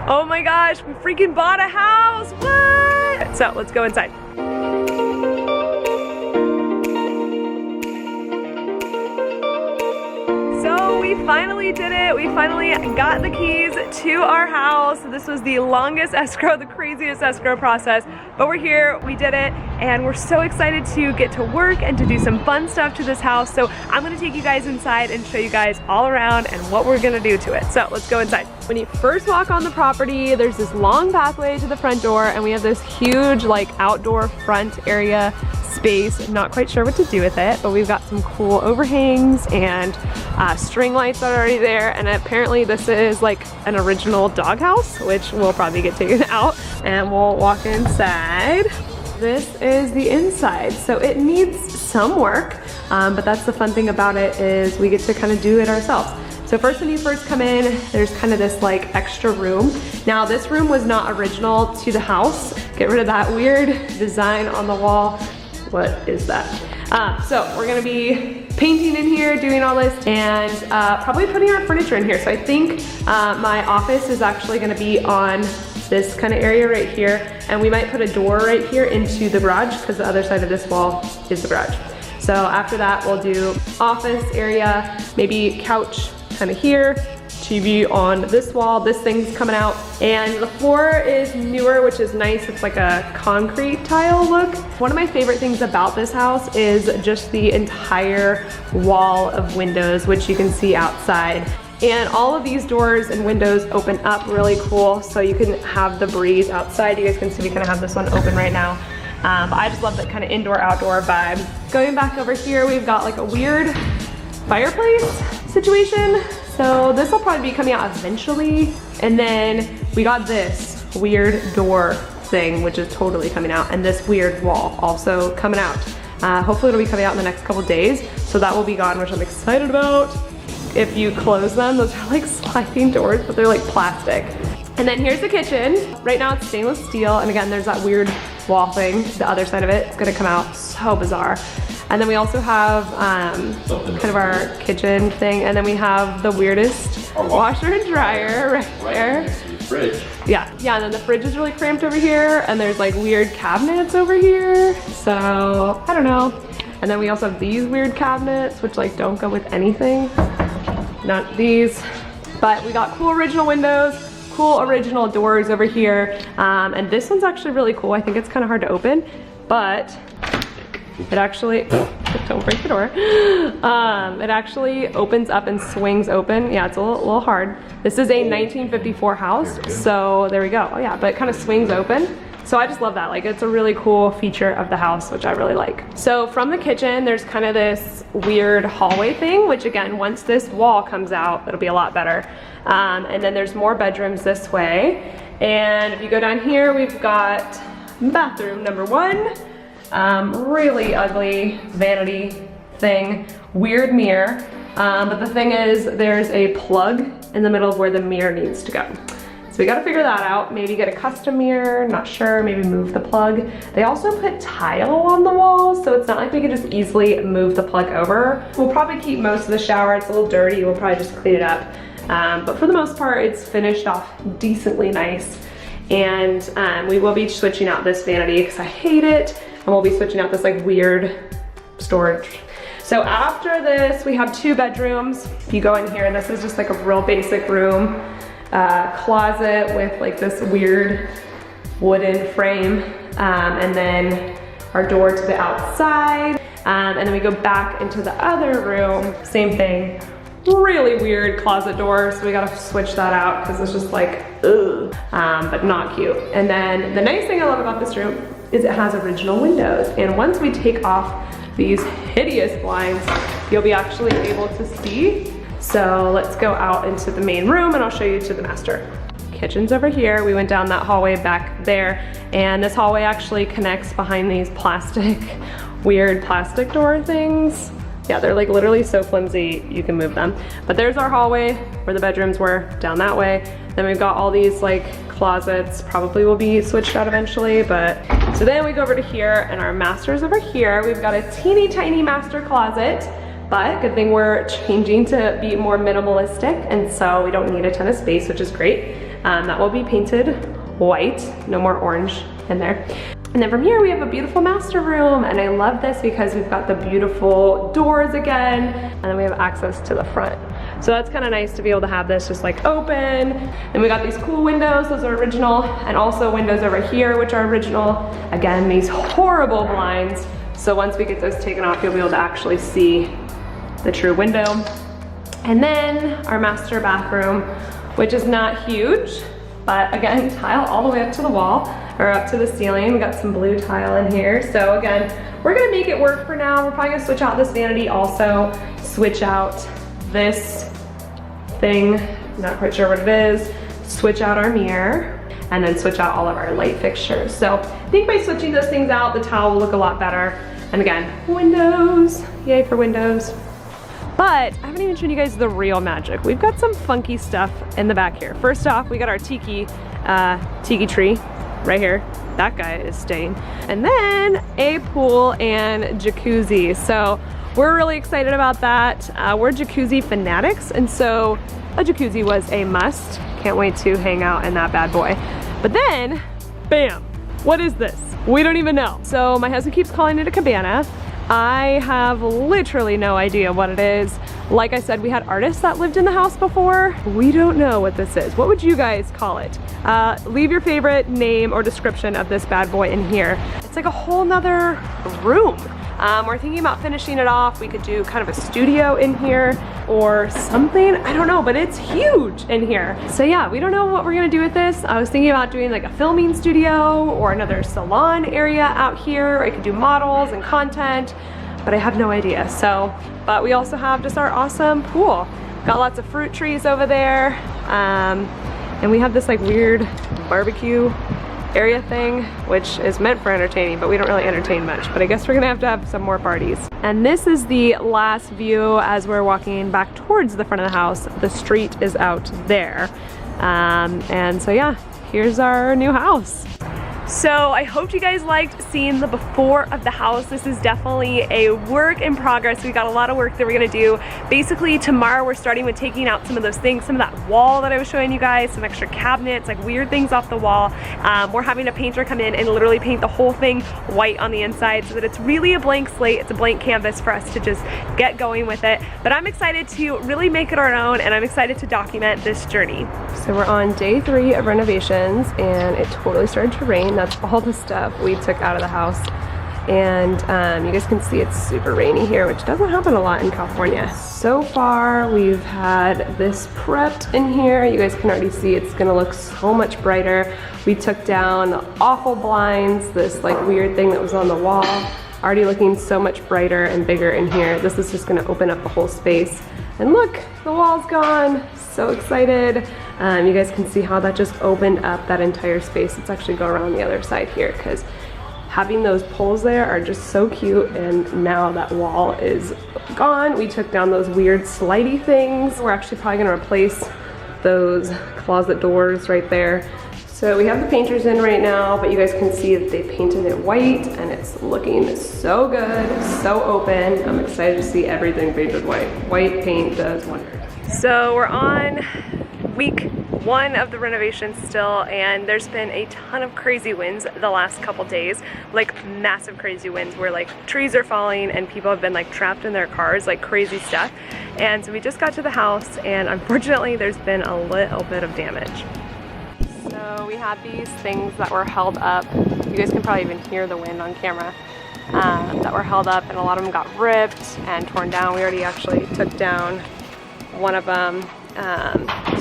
Oh my gosh, we freaking bought a house, what? So let's go inside. So we finally did it. We finally got the keys to our house. This was the longest escrow, the craziest escrow process, but we're here, we did it, and we're so excited to get to work and to do some fun stuff to this house. So I'm gonna take you guys inside and show you guys all around and what we're gonna do to it. So let's go inside. When you first walk on the property, there's this long pathway to the front door, and we have this huge like outdoor front area space. Not quite sure what to do with it, but we've got some cool overhangs and string lights that are already there, and apparently this is like an original doghouse, which we'll probably get taken out, and we'll walk inside. This is the inside, so it needs some work, but that's the fun thing about it, is we get to kind of do it ourselves. So first, when you first come in, there's kind of this like extra room. Now this room was not original to the house. Get rid of that weird design on the wall. What is that? So we're gonna be painting in here, doing all this, and probably putting our furniture in here. So I think my office is actually gonna be on this kind of area right here, and we might put a door right here into the garage, because the other side of this wall is the garage. So after that, we'll do office area, maybe couch kind of here, TV on this wall, this thing's coming out, and the floor is newer, which is nice. It's like a concrete tile look. One of my favorite things about this house is just the entire wall of windows, which you can see outside. And all of these doors and windows open up really cool, so you can have the breeze outside. You guys can see we kind of have this one open right now. But I just love that kind of indoor-outdoor vibe. Going back over here, we've got like a weird fireplace situation. So this will probably be coming out eventually. And then we got this weird door thing, which is totally coming out, and this weird wall also coming out. Hopefully it'll be coming out in the next couple days. So that will be gone, which I'm excited about. If you close them, those are like sliding doors, but they're like plastic. And then here's the kitchen. Right now it's stainless steel, and again, there's that weird wall thing. The other side of it, it's gonna come out so bizarre. And then we also have kind of our kitchen thing, and then we have the weirdest washer and dryer right there. Fridge. Yeah, and then the fridge is really cramped over here, and there's like weird cabinets over here. So, I don't know. And then we also have these weird cabinets, which like don't go with anything. Not these, but we got cool original windows, cool original doors over here. And this one's actually really cool. I think it's kind of hard to open, but it actually, don't break the door. It actually opens up and swings open. Yeah, it's a little hard. This is a 1954 house, so there we go. Oh yeah, but it kind of swings open. So I just love that. Like, it's a really cool feature of the house, which I really like. So from the kitchen, there's kind of this weird hallway thing, which again, once this wall comes out, it'll be a lot better. And then there's more bedrooms this way. And if you go down here, we've got bathroom number 1. Really ugly vanity thing, weird mirror. But the thing is, there's a plug in the middle of where the mirror needs to go. So we gotta figure that out. Maybe get a custom mirror, not sure, maybe move the plug. They also put tile on the walls, so it's not like we can just easily move the plug over. We'll probably keep most of the shower. It's a little dirty. We'll probably just clean it up. But for the most part, it's finished off decently nice. And we will be switching out this vanity because I hate it. And we'll be switching out this like weird storage. So after this, we have 2 bedrooms. If you go in here, this is just like a real basic room. Closet with like this weird wooden frame, and then our door to the outside, and then we go back into the other room, same thing, really weird closet door, so we gotta switch that out because it's just like ugh, but not cute. And then the nice thing I love about this room is it has original windows, and once we take off these hideous blinds, you'll be actually able to see. So let's go out into the main room and I'll show you to the master. Kitchen's over here. We went down that hallway back there, and this hallway actually connects behind these weird plastic door things. Yeah, they're like literally so flimsy you can move them. But there's our hallway where the bedrooms were, down that way. Then we've got all these like closets, probably will be switched out eventually, but so then we go over to here, and our master's over here. We've got a teeny tiny master closet. But good thing we're changing to be more minimalistic, and so we don't need a ton of space, which is great. That will be painted white, no more orange in there. And then from here we have a beautiful master room, and I love this because we've got the beautiful doors again, and then we have access to the front. So that's kind of nice to be able to have this just like open. And we got these cool windows, those are original, and also windows over here which are original. Again, these horrible blinds. So once we get those taken off, you'll be able to actually see the true window. And then our master bathroom, which is not huge, but again, tile all the way up to the wall, or up to the ceiling. We got some blue tile in here. So again, we're gonna make it work for now. We're probably gonna switch out this vanity also, switch out this thing, not quite sure what it is, switch out our mirror, and then switch out all of our light fixtures. So I think by switching those things out, the tile will look a lot better. And again, windows, yay for windows. But I haven't even shown you guys the real magic. We've got some funky stuff in the back here. First off, we got our tiki tree right here. That guy is staying. And then a pool and jacuzzi. So we're really excited about that. We're jacuzzi fanatics, and so a jacuzzi was a must. Can't wait to hang out in that bad boy. But then, bam, what is this? We don't even know. So my husband keeps calling it a cabana. I have literally no idea what it is. Like I said, we had artists that lived in the house before. We don't know what this is. What would you guys call it? Leave your favorite name or description of this bad boy in here. It's like a whole nother room. We're thinking about finishing it off. We could do kind of a studio in here or something. I don't know, but it's huge in here. So yeah, we don't know what we're gonna do with this. I was thinking about doing like a filming studio or another salon area out here. I could do models and content, but I have no idea. So, but we also have just our awesome pool. Got lots of fruit trees over there. And we have this like weird barbecue area thing, which is meant for entertaining, but we don't really entertain much. But I guess we're gonna have some more parties. And this is the last view as we're walking back towards the front of the house. The street is out there. And so yeah, here's our new house. So I hope you guys liked seeing the before of the house. This is definitely a work in progress. We got a lot of work that we're gonna do. Basically tomorrow we're starting with taking out some of those things, some of that wall that I was showing you guys, some extra cabinets, like weird things off the wall. We're having a painter come in and literally paint the whole thing white on the inside so that it's really a blank slate. It's a blank canvas for us to just get going with it. But I'm excited to really make it our own, and I'm excited to document this journey. So we're on day 3 of renovations, and it totally started to rain. That's all the stuff we took out of the house. And you guys can see it's super rainy here, which doesn't happen a lot in California. So far, we've had this prepped in here. You guys can already see it's gonna look so much brighter. We took down the awful blinds, this like weird thing that was on the wall. Already looking so much brighter and bigger in here. This is just gonna open up the whole space. And look, the wall's gone. So excited. You guys can see how that just opened up that entire space. Let's actually go around the other side here, because having those poles there are just so cute, and now that wall is gone. We took down those weird slidey things. We're actually probably gonna replace those closet doors right there. So we have the painters in right now, but you guys can see that they painted it white, and it's looking so good, so open. I'm excited to see everything painted white. White paint does wonders. So we're on week 1 of the renovation still, and there's been a ton of crazy winds the last couple days, like massive crazy winds where like trees are falling and people have been like trapped in their cars, like crazy stuff. And so we just got to the house, and unfortunately there's been a little bit of damage. So we had these things that were held up. You guys can probably even hear the wind on camera. That were held up, and a lot of them got ripped and torn down. We already actually took down one of them.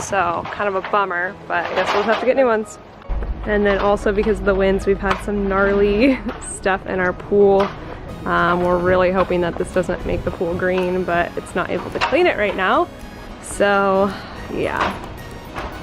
So kind of a bummer, but I guess we'll have to get new ones. And then also because of the winds, we've had some gnarly stuff in our pool. We're really hoping that this doesn't make the pool green, but it's not able to clean it right now. So yeah,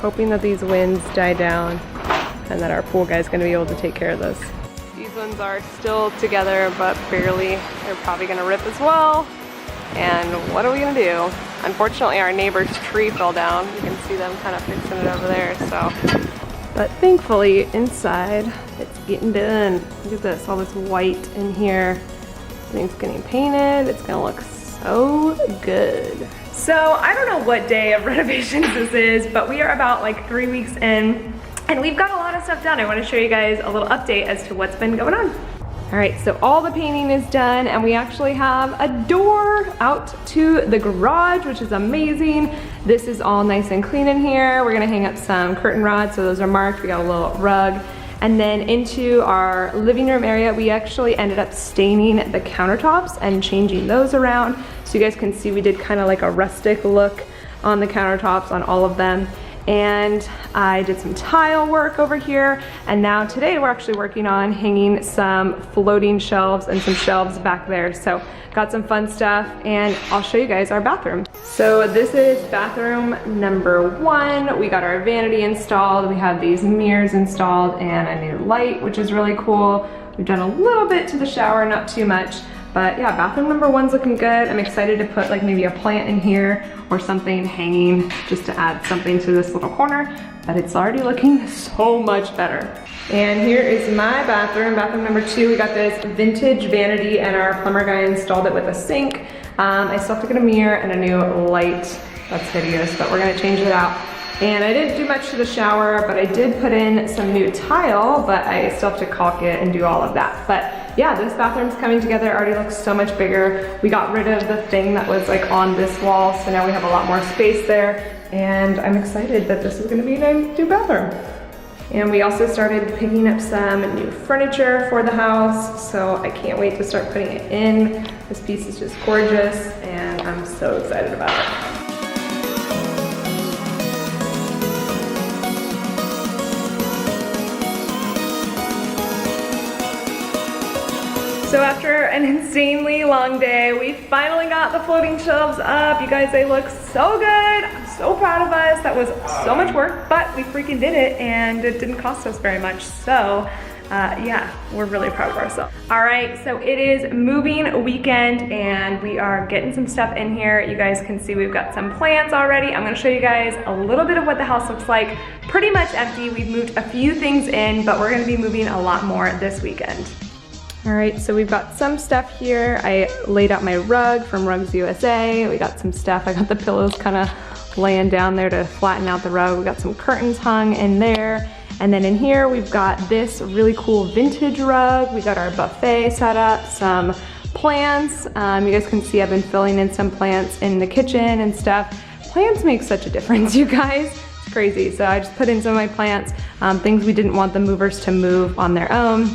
hoping that these winds die down and that our pool guy's gonna be able to take care of this. These ones are still together, but barely. They're probably gonna rip as well. And what are we gonna do? Unfortunately, our neighbor's tree fell down. You can see them kind of fixing it over there, so. But thankfully, inside, it's getting done. Look at this, all this white in here. Everything's getting painted. It's gonna look so good. So I don't know what day of renovations this is, but we are about like 3 weeks in and we've got a lot of stuff done. I want to show you guys a little update as to what's been going on. All right, so all the painting is done and we actually have a door out to the garage, which is amazing. This is all nice and clean in here. We're gonna hang up some curtain rods, so those are marked. We got a little rug. And then into our living room area, we actually ended up staining the countertops and changing those around. So you guys can see we did kind of like a rustic look on the countertops on all of them. And I did some tile work over here, and now today we're actually working on hanging some floating shelves and some shelves back there. So got some fun stuff, and I'll show you guys our bathroom. So this is bathroom number 1. We got our vanity installed, we have these mirrors installed, and a new light, which is really cool. We've done a little bit to the shower, not too much. But yeah, bathroom number 1's looking good. I'm excited to put like maybe a plant in here or something hanging just to add something to this little corner, but it's already looking so much better. And here is my bathroom, bathroom number 2. We got this vintage vanity and our plumber guy installed it with a sink. I still have to get a mirror and a new light. That's hideous, but we're gonna change it out. And I didn't do much to the shower, but I did put in some new tile, but I still have to caulk it and do all of that. But yeah, this bathroom's coming together, already looks so much bigger. We got rid of the thing that was like on this wall, so now we have a lot more space there. And I'm excited that this is gonna be a new bathroom. And we also started picking up some new furniture for the house, so I can't wait to start putting it in. This piece is just gorgeous, and I'm so excited about it. So after an insanely long day, we finally got the floating shelves up. You guys, they look so good. I'm so proud of us. That was so much work, but we freaking did it, and it didn't cost us very much. So yeah, we're really proud of ourselves. All right, so it is moving weekend, and we are getting some stuff in here. You guys can see we've got some plants already. I'm gonna show you guys a little bit of what the house looks like. Pretty much empty. We've moved a few things in, but we're gonna be moving a lot more this weekend. All right, so we've got some stuff here. I laid out my rug from Rugs USA. We got some stuff. I got the pillows kind of laying down there to flatten out the rug. We got some curtains hung in there. And then in here, we've got this really cool vintage rug. We got our buffet set up, some plants. You guys can see I've been filling in some plants in the kitchen and stuff. Plants make such a difference, you guys. It's crazy. So I just put in some of my plants, things we didn't want the movers to move on their own.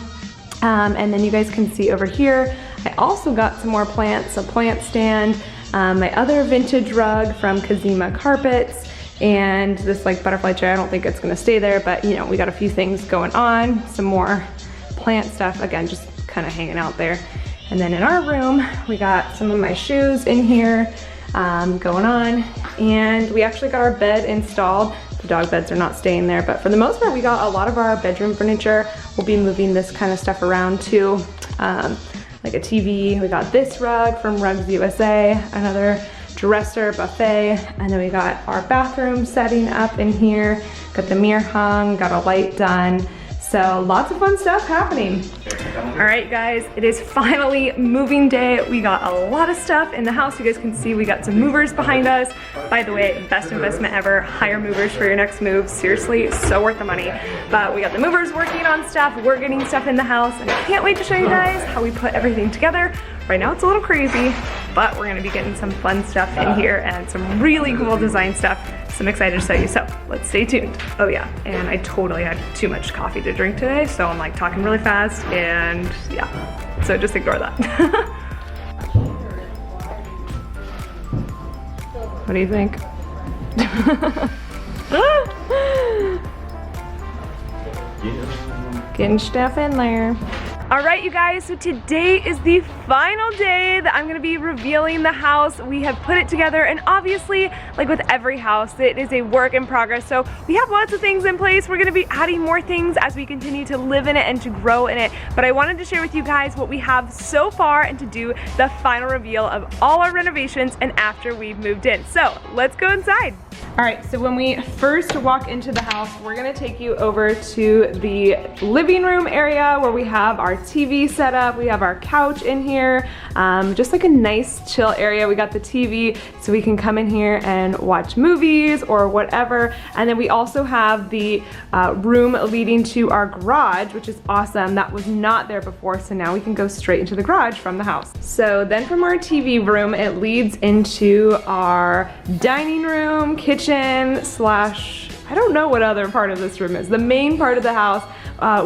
And then you guys can see over here, I also got some more plants, a plant stand, my other vintage rug from Kazima Carpets, and this like butterfly chair. I don't think it's gonna stay there, but you know, we got a few things going on, some more plant stuff, again, just kind of hanging out there. And then in our room, we got some of my shoes in here going on, and we actually got our bed installed. The dog beds are not staying there, but for the most part, we got a lot of our bedroom furniture. We'll be moving this kind of stuff around too, like a TV. We got this rug from Rugs USA, another dresser, buffet, and then we got our bathroom setting up in here, got the mirror hung, got a light done. So lots of fun stuff happening. All right, guys, it is finally moving day. We got a lot of stuff in the house. You guys can see we got some movers behind us. By the way, best investment ever. Hire movers for your next move. Seriously, so worth the money. But we got the movers working on stuff. We're getting stuff in the house, and I can't wait to show you guys how we put everything together. Right now it's a little crazy, but we're gonna be getting some fun stuff in here and some really cool design stuff. So I'm excited to show you, so let's stay tuned. Oh yeah, and I totally had too much coffee to drink today, so I'm like talking really fast, and yeah, so just ignore that. What do you think? Getting stuff in there. All right, you guys, so today is the final day that I'm gonna be revealing the house. We have put it together, and obviously, like with every house, it is a work in progress. So we have lots of things in place. We're gonna be adding more things as we continue to live in it and to grow in it. But I wanted to share with you guys what we have so far and to do the final reveal of all our renovations and after we've moved in. So let's go inside. All right, so when we first walk into the house, we're gonna take you over to the living room area where we have our our TV set up. We have our couch in here, just like a nice chill area. We got the TV so we can come in here and watch movies or whatever. And then we also have the room leading to our garage, which is awesome. That was not there before, so now we can go straight into the garage from the house. So then from our TV room, it leads into our dining room, kitchen slash, I don't know what other part of this room is. The main part of the house,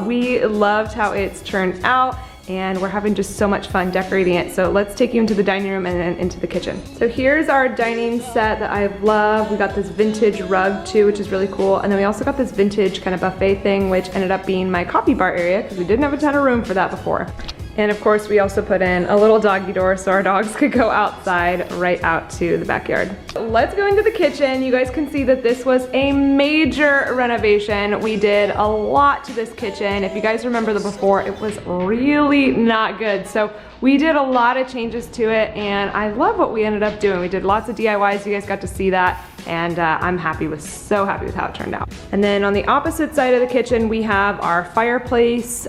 we loved how it's turned out, and we're having just so much fun decorating it. So let's take you into the dining room and then into the kitchen. So here's our dining set that I love. We got this vintage rug too, which is really cool. And then we also got this vintage kind of buffet thing, which ended up being my coffee bar area because we didn't have a ton of room for that before. And of course, we also put in a little doggy door so our dogs could go outside right out to the backyard. Let's go into the kitchen. You guys can see that this was a major renovation. We did a lot to this kitchen. If you guys remember the before, it was really not good. So we did a lot of changes to it, and I love what we ended up doing. We did lots of DIYs. You guys got to see that. And I'm so happy with how it turned out. And then on the opposite side of the kitchen, we have our fireplace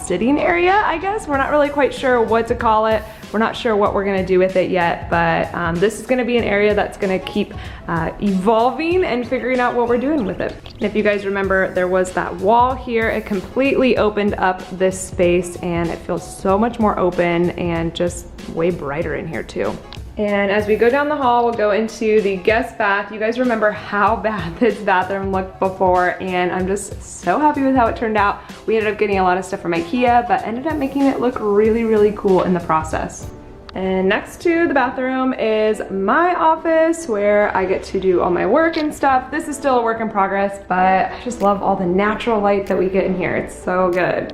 sitting area, I guess. We're not really quite sure what to call it. We're not sure what we're gonna do with it yet, but this is gonna be an area that's gonna keep evolving and figuring out what we're doing with it. And if you guys remember, there was that wall here. It completely opened up this space, and it feels so much more open and just way brighter in here too. And as we go down the hall, we'll go into the guest bath. You guys remember how bad this bathroom looked before, and I'm just so happy with how it turned out. We ended up getting a lot of stuff from IKEA, but ended up making it look really cool in the process. And next to the bathroom is my office where I get to do all my work and stuff. This is still a work in progress, but I just love all the natural light that we get in here. It's so good.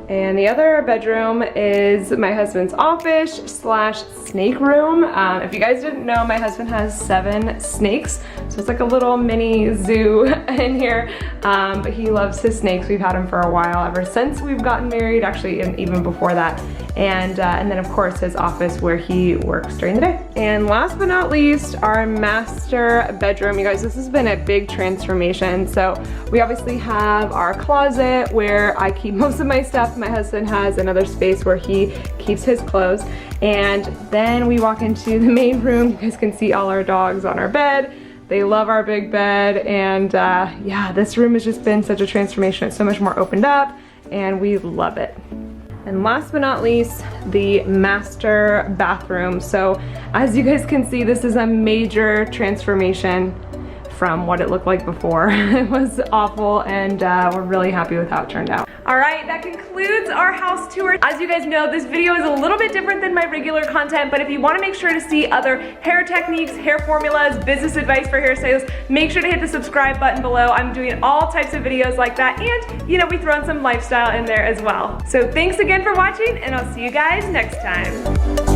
And the other bedroom is my husband's office slash snake room. If you guys didn't know, my husband has 7 snakes. So it's like a little mini zoo in here. But he loves his snakes. We've had them for a while, ever since we've gotten married, actually even before that. And then of course his office where he works during the day. And last but not least, our master bedroom. You guys, this has been a big transformation. So we obviously have our closet where I keep most of my stuff. My husband has another space where he keeps his clothes. And then we walk into the main room. You guys can see all our dogs on our bed. They love our big bed. And yeah, this room has just been such a transformation. It's so much more opened up, and we love it. And last but not least, the master bathroom. So as you guys can see, this is a major transformation from what it looked like before. It was awful, and we're really happy with how it turned out. All right, that concludes our house tour. As you guys know, this video is a little bit different than my regular content, but if you want to make sure to see other hair techniques, hair formulas, business advice for hairstylists, make sure to hit the subscribe button below. I'm doing all types of videos like that, and you know, we throw in some lifestyle in there as well. So thanks again for watching, and I'll see you guys next time.